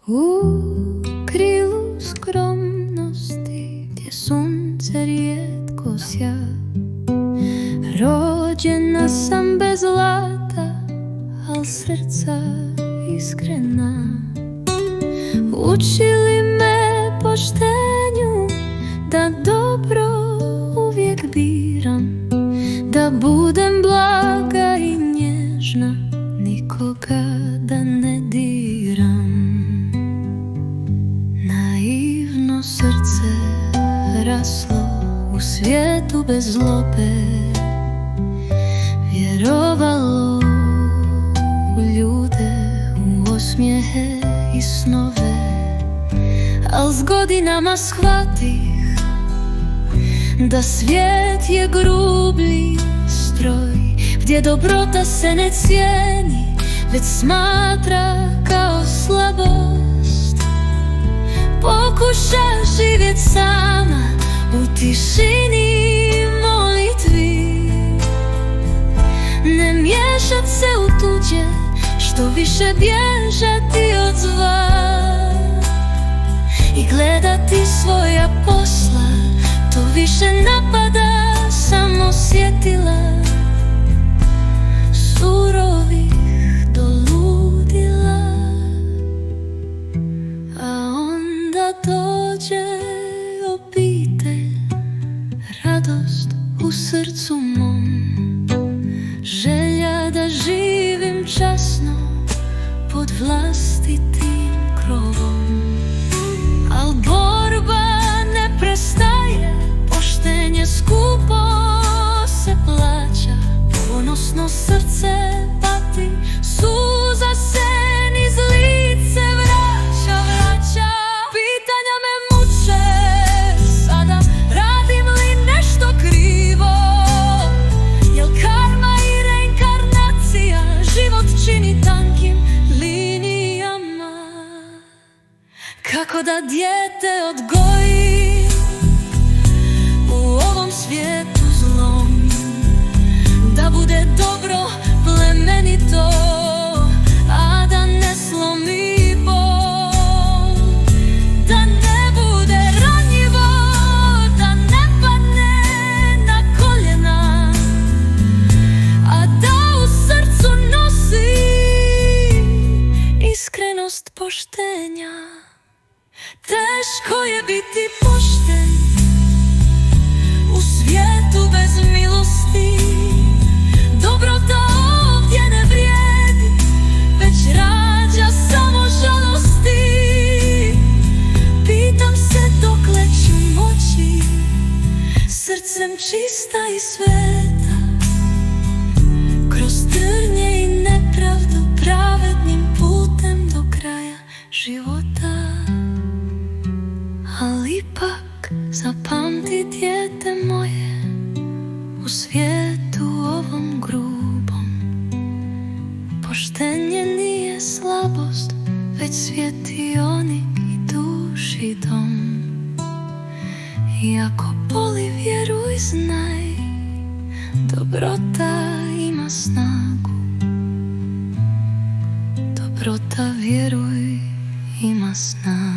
U krilu skromnosti, gdje sunce rijetko sja, rođena sam bez zlata, al srca iskrena. Učili me poštenju, da dobro uvijek biram, da budem blaga i nježna, nikoga da ne diram. Naivno srce raslo u svijetu bez zlobe, vjerovalo u ljude, u osmijehe i snove. Al s godinama shvatih da svijet je grublji stroj, gdje dobrota se ne cijeni, već smatra kao slabost. Pokušaj živjet sama u tišini molitvi, ne miješat se u tuđe, što više bježati od zla, i gledati svoja posla, to više napada samo sjetila surovih do ludila. A onda dođe obitelj, radost u srcu mom, želja da živim časno pod vlastitim krovom. Al borba ne prestaje, poštenje skupo se plaća, ponosno srce pati, suza se niz lice vraća. Pitanja me muče sada, radim li nešto krivo, jel karma i reinkarnacija život čini tankim linijama. Kako da dijete odgoji u ovom svijetu zlom, da bude dobro, plemenito, a da ne slomi bol, da ne bude ranjivo, da ne padne na koljena, a da u srcu nosi iskrenost poštenja. Teško je biti pošten u svijetu bez milosti, dobrota ovdje ne vrijedi, već rađa samo žalosti. Pitam se dokle ću moći, srcem čista i sveta, kroz trnje i nepravdu, pravednim putem do kraja života. Ali ipak zapamti, dijete moje, u svijetu ovom grubom, poštenje nije slabost, već svjetionik i duši dom. I ako boli, vjeruj, znaj, dobrota ima snagu. Dobrota, vjeruj, ima snagu.